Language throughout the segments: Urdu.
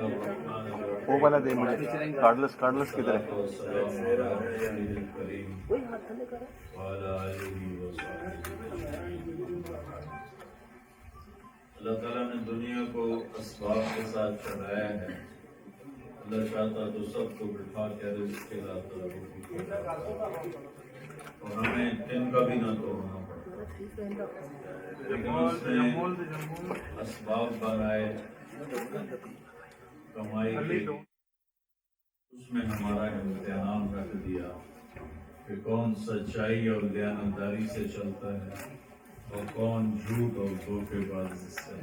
وہ والا دے مجھے کارڈلس کدھر ہے؟ اللہ تعالیٰ نے دنیا کو اسباب کے ساتھ چڑھایا ہے. اللہ چاہتا تو سب کو بٹھا کے رزق کے لاتا اور ہمیں دن کا بھی نہ توڑنا پڑتا، لیکن اس نے اسباب بنائے کمائی کے، اس میں ہمارا امتحان رکھ دیا کہ کون سچائی اور دیانتداری سے چلتا ہے اور کون جھوٹ اور دھوکے بازی سے.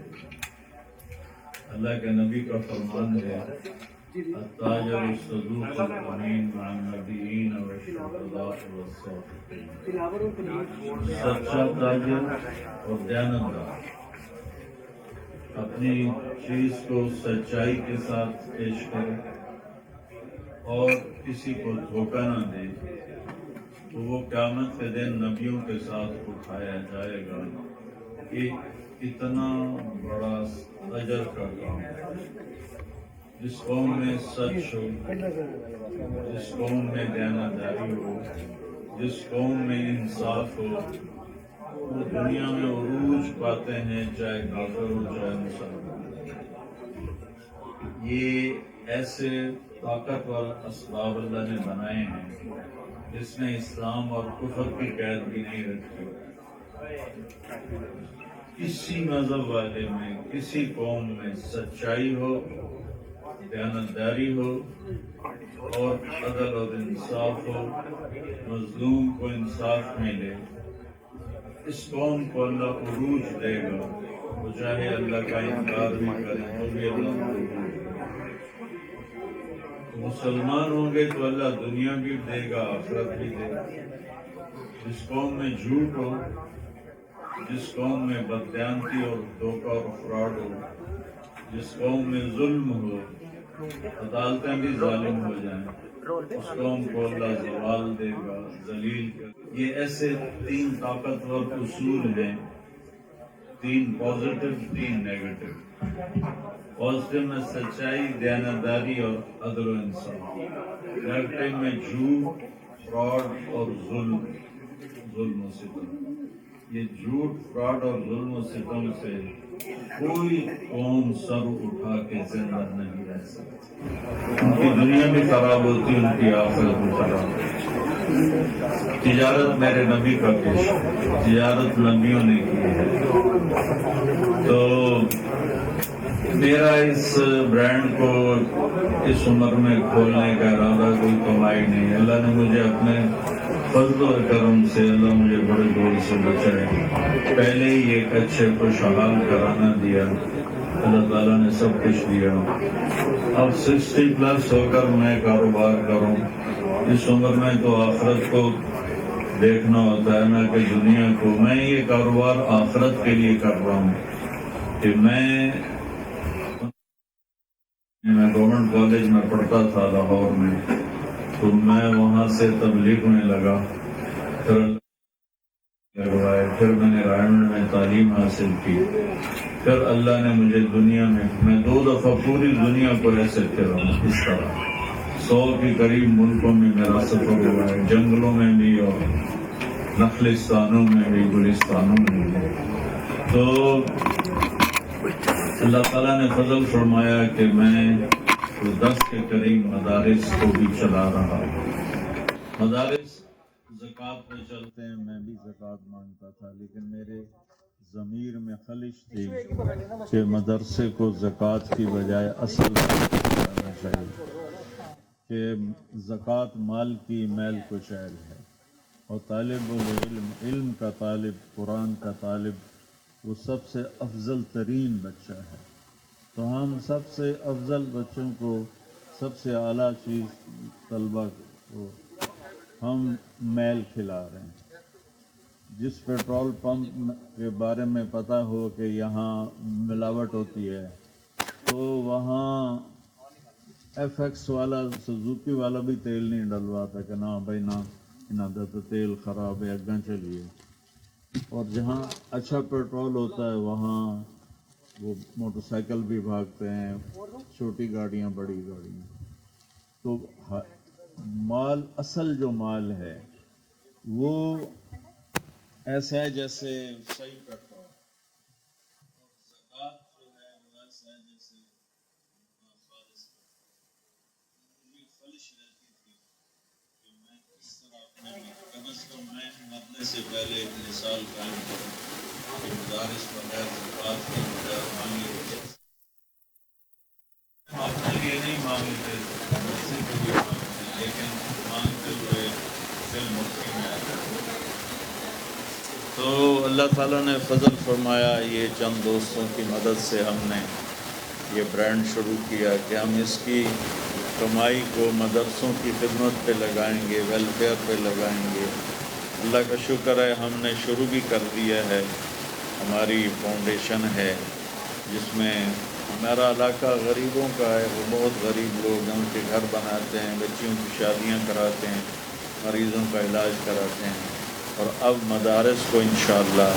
اللہ کے نبی کا فرمان ہے التاجر الصدوق الامین مع النبیین والشہداء والصالحین. سچا تاجر اور دیانتدار اپنی چیز کو سچائی کے ساتھ پیش کرے اور کسی کو دھوکہ نہ دے تو وہ قیامت کے دن نبیوں کے ساتھ اٹھایا جائے گا. یہ اتنا بڑا اجر کا کام ہے. جس قوم میں سچ ہو، جس قوم میں دیانتداری ہو، جس قوم میں انصاف ہو، وہ دنیا میں عروج پاتے ہیں، چاہے کافر ہو چاہے مسلمان. یہ ایسے طاقتور اسباب اللہ نے بنائے ہیں جس نے اسلام اور کفر کی قید بھی نہیں رکھی. کسی مذہب والے میں، کسی قوم میں سچائی ہو، دیانتداری ہو اور عدل اور انصاف ہو، مظلوم کو انصاف ملے، اس قوم کو اللہ عروج دے گا. وہ چاہے اللہ کا انکار بھی کرے تو بھی اللہ کو عروج دے گا. مسلمان ہوں گے تو اللہ دنیا بھی دے گا، آخرت بھی دے گا. جس قوم میں جھوٹ ہو، جس قوم میں بددیانتی اور دھوکہ اور فراڈ ہو، جس قوم میں ظلم ہو، عدالتیں بھی ظالم ہو جائیں، اس قوم کو اللہ زوال دے گا، ذلیل کر. یہ ایسے 3 طاقتور اصول ہیں، 3 پازیٹو 3 نیگیٹو. پازیٹو میں سچائی، دیانتداری اور عدل و انصاف. نیگیٹو میں جھوٹ، فراڈ اور ظلم و ستم. یہ جھوٹ، فراڈ اور ظلم و ستم سے کوئی قوم سر اٹھا کے زندہ نہیں رہ سکتی. ان کی دنیا بھی خراب ہوتی، ان کی آخرت بھی خراب ہوتی. تجارت میرے نبی کا پیش ہے، تجارت نبیوں نے کی ہے. تو میرا اس برانڈ کو اس عمر میں کھولنے کا ارادہ کوئی کمائی نہیں. اللہ نے مجھے اپنے فضل و کرم سے، اللہ مجھے بڑے دور سے بچائے. پہلے ہی ایک اچھے خوشحال گھرانہ دیا، اللہ تعالیٰ نے سب کچھ دیا. اب 60+ ہو کر میں کاروبار کروں. اس عمر میں تو آخرت کو دیکھنا ہوتا ہے نہ کہ دنیا کو. میں یہ کاروبار آخرت کے لیے کر رہا ہوں کہ میں گورنمنٹ کالج میں پڑھتا تھا لاہور میں، تو میں وہاں سے تبلیغ میں لگا، پھر میں نے رائمنڈ میں تعلیم حاصل کی. پھر اللہ نے مجھے دنیا میں 2 دفعہ پوری دنیا کو ایسے پھرا ہوں. اس طرح 100 کے قریب ملکوں میں میرا سفر ہوا ہے، جنگلوں میں بھی اور نخلستانوں میں بھی، گلستانوں میں بھی. تو اللہ تعالیٰ نے فضل فرمایا کہ میں 10 کے قریب مدارس کو بھی چلا رہا. مدارس زکوٰۃ میں چلتے ہیں، میں بھی زکوٰۃ مانگتا تھا، لیکن میرے ضمیر میں خلش تھی کہ مدرسے کو زکوٰۃ کی بجائے اصل کرنا چاہیے، کہ زکوٰۃ مال کی میل کشیر ہے. اور طالب العلم، علم کا طالب، قرآن کا طالب، وہ سب سے افضل ترین بچہ ہے. تو ہم سب سے افضل بچوں کو، سب سے اعلیٰ چیز طلبہ کو ہم میل کھلا رہے ہیں. جس پیٹرول پمپ کے بارے میں پتہ ہو کہ یہاں ملاوٹ ہوتی ہے، تو وہاں FX والا، سوزوکی والا بھی تیل نہیں ڈلواتا کہ نہ بھائی نہ انہوں تو تیل خراب ہے، اگاں چلیے. اور جہاں اچھا پیٹرول ہوتا ہے وہاں وہ موٹر سائیکل بھی بھاگتے ہیں، چھوٹی گاڑیاں بڑی گاڑیاں. تو مال اصل جو مال ہے وہ ایسا ہے جیسے صحیح کرتا ہو. زکوٰۃ جو ہے وہ ایسا ہے جیسے خالص مجھے خلش رہتی تھی کہ میں کس طرح اپنے کم از کم میں مرنے سے پہلے ایک مثال قائم کروں کہ مدارس بغیر زکوٰۃ کے بغیر مانگے اپنے لیے نہیں مانگتے کسی کو بھی مانگتے لیکن مانگتے ہوئے دل مٹھی میں آتا ہے. تو اللہ تعالیٰ نے فضل فرمایا یہ چند دوستوں کی مدد سے ہم نے یہ برانڈ شروع کیا کہ ہم اس کی کمائی کو مدرسوں کی خدمت پہ لگائیں گے, ویلفیئر پہ لگائیں گے. اللہ کا شکر ہے ہم نے شروع بھی کر دیا ہے. ہماری فاؤنڈیشن ہے جس میں ہمارا علاقہ غریبوں کا ہے. وہ بہت غریب لوگ ہیں, ان کے گھر بناتے ہیں, بچیوں کی شادیاں کراتے ہیں, مریضوں کا علاج کراتے ہیں. اور اب مدارس کو انشاءاللہ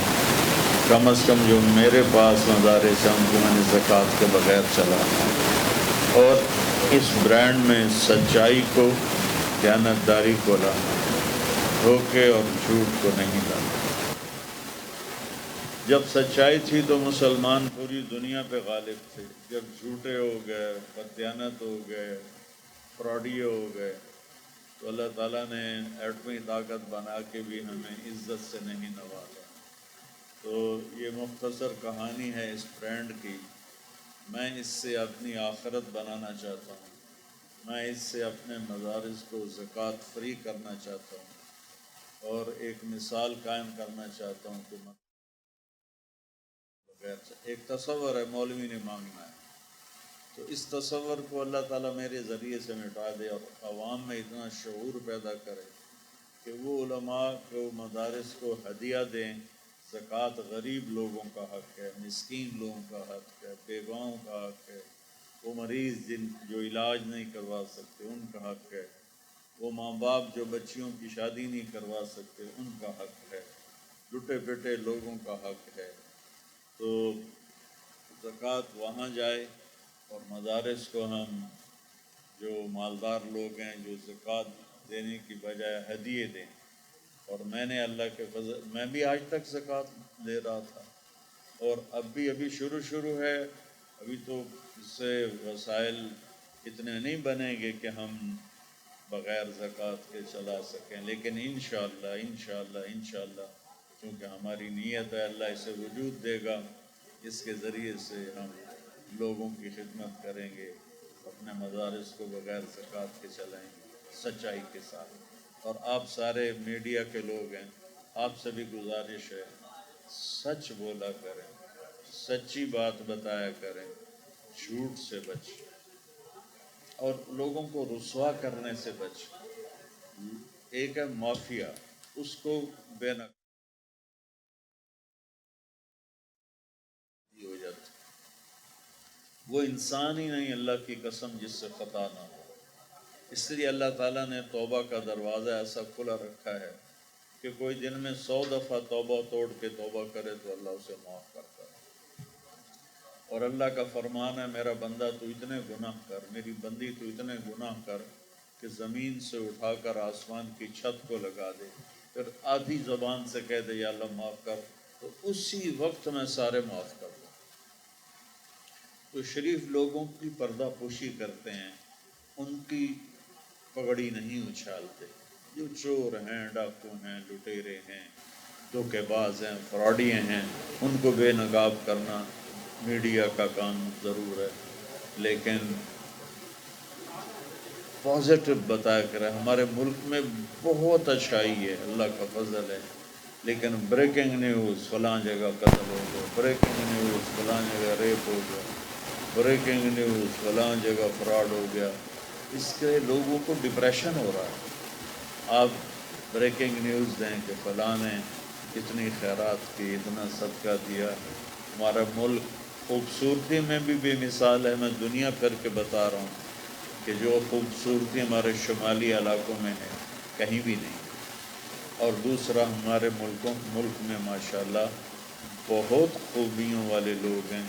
کم از کم جو میرے پاس مدارس ہیں ان کو میں نے زکوٰۃ کے بغیر چلانا ہے اور اس برانڈ میں سچائی کو, دیانتداری کو لانا, دھوکے اور جھوٹ کو نہیں لانا. جب سچائی تھی تو مسلمان پوری دنیا پہ غالب تھے. جب جھوٹے ہو گئے, بددیانت ہو گئے, فراڈی ہو گئے تو اللہ تعالیٰ نے ایٹمی طاقت بنا کے بھی ہمیں عزت سے نہیں نوازا. تو یہ مختصر کہانی ہے اس برانڈ کی. میں اس سے اپنی آخرت بنانا چاہتا ہوں. میں اس سے اپنے مدارس کو زکوٰۃ فری کرنا چاہتا ہوں اور ایک مثال قائم کرنا چاہتا ہوں کہ ایک تصور ہے مولوی نے مانگنا ہے تو اس تصور کو اللہ تعالیٰ میرے ذریعے سے مٹا دے اور عوام میں اتنا شعور پیدا کرے کہ وہ علماء کو مدارس کو ہدیہ دیں. زکوٰۃ غریب لوگوں کا حق ہے, مسکین لوگوں کا حق ہے, بیواؤں کا حق ہے, وہ مریض جو علاج نہیں کروا سکتے ان کا حق ہے, وہ ماں باپ جو بچیوں کی شادی نہیں کروا سکتے ان کا حق ہے, لٹے پٹے لوگوں کا حق ہے. تو زکوٰۃ وہاں جائے اور مدارس کو ہم جو مالدار لوگ ہیں جو زکوٰۃ دینے کی بجائے ہدیے دیں. اور میں نے اللہ کے فضل میں بھی آج تک زکوٰۃ دے رہا تھا اور اب بھی ابھی شروع ہے. ابھی تو اس سے وسائل اتنے نہیں بنیں گے کہ ہم بغیر زکوٰۃ کے چلا سکیں, لیکن انشاءاللہ کیونکہ ہماری نیت ہے اللہ اسے وجود دے گا, اس کے ذریعے سے ہم لوگوں کی خدمت کریں گے, اپنے مدارس کو بغیر زکوٰۃ کے چلائیں گے سچائی کے ساتھ. اور آپ سارے میڈیا کے لوگ ہیں, آپ سے بھی گزارش ہے سچ بولا کریں, سچی بات بتایا کریں, جھوٹ سے بچ اور لوگوں کو رسوا کرنے سے بچ. ایک ہے مافیا, اس کو بے نقاب ہو جاتا, وہ انسان ہی نہیں اللہ کی قسم جس سے خطا نہ ہو. اس لیے اللہ تعالیٰ نے توبہ کا دروازہ ایسا کھلا رکھا ہے کہ کوئی دن میں 100 دفعہ توبہ توڑ کے توبہ کرے تو اللہ اسے معاف کرتا ہے. اور اللہ کا فرمان ہے میرا بندہ تو اتنے گناہ کر, میری بندی تو اتنے گناہ کر کہ زمین سے اٹھا کر آسمان کی چھت کو لگا دے, پھر آدھی زبان سے کہہ دے یا اللہ معاف کر, تو اسی وقت میں سارے معاف کر دوں. تو شریف لوگوں کی پردہ پوشی کرتے ہیں, ان کی پگڑی نہیں اچھالتے. جو چور ہیں, ڈاکو ہیں, لٹیرے ہیں, دھوکے باز ہیں, فراڈیے ہیں, ان کو بے نقاب کرنا میڈیا کا کام ضرور ہے, لیکن پازیٹو بتایا کرے. ہمارے ملک میں بہت اچھائی ہے, اللہ کا فضل ہے, لیکن بریکنگ نیوز فلاں جگہ قتل ہو گیا, بریکنگ نیوز فلاں جگہ ریپ ہو گیا, بریکنگ نیوز فلاں جگہ فراڈ ہو گیا. اس کے لوگوں کو ڈپریشن ہو رہا ہے. آپ بریکنگ نیوز دیں کہ فلاں نے اتنی خیرات کی, اتنا صدقہ دیا. ہمارا ملک خوبصورتی میں بھی بے مثال ہے. میں دنیا کر کے بتا رہا ہوں کہ جو خوبصورتی ہمارے شمالی علاقوں میں ہے کہیں بھی نہیں. اور دوسرا ہمارے ملک میں ماشاءاللہ بہت خوبیوں والے لوگ ہیں,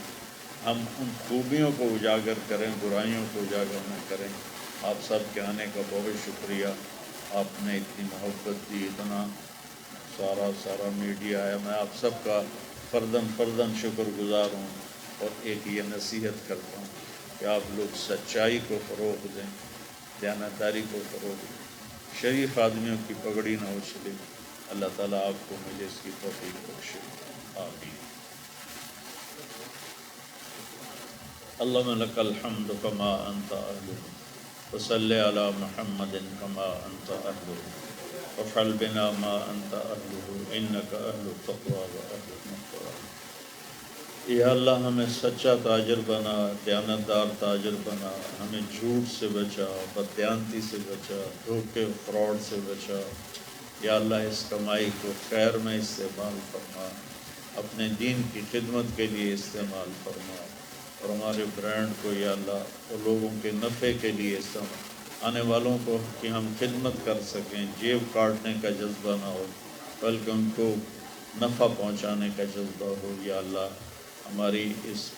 ہم ان خوبیوں کو اجاگر کریں، برائیوں کو اجاگر نہ کریں۔ آپ سب کے آنے کا بہت شکریہ، آپ نے اتنی محبت دی، اتنا سارا میڈیا ہے، میں آپ سب کا فرداً شکر گزار ہوں، اور ایک یہ نصیحت کرتا ہوں کہ آپ لوگ سچائی کو فروغ دیں، دیانتداری کو فروغ دیں، شریف آدمیوں کی پگڑی نہ اچھلے۔ اللہ تعالیٰ آپ کو مجھے اس کی توفیق بخشے، آمین۔ اللہم لک الحمد کما انت اہلہ، وصلی علی محمد کما انت اہلہ، وافعل بنا ما انت اہلہ، انک اہل التقوی و اہل المغفرہ۔ یا اللہ ہمیں سچا تاجر بنا، دیانتدار تاجر بنا، ہمیں جھوٹ سے بچا، بددیانتی سے بچا، دھوکے فراڈ سے بچا۔ یا اللہ اس کمائی کو خیر میں استعمال فرما، اپنے دین کی خدمت کے لیے استعمال فرما، اور ہمارے برانڈ کو یا اللہ وہ لوگوں کے نفع کے لیے استعمال، آنے والوں کو کہ ہم خدمت کر سکیں، جیب کاٹنے کا جذبہ نہ ہو بلکہ ان کو نفع پہنچانے کا جذبہ ہو۔ یا اللہ ہماری اس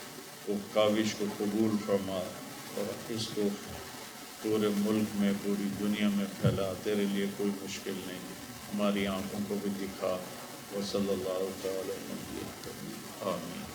کاوش کو قبول فرما، اور اس کو پورے ملک میں، پوری دنیا میں پھیلا، تیرے لیے کوئی مشکل نہیں، ہماری آنکھوں کو بھی دکھا۔ وصلی اللہ تعالی علیہ وسلم، آمین۔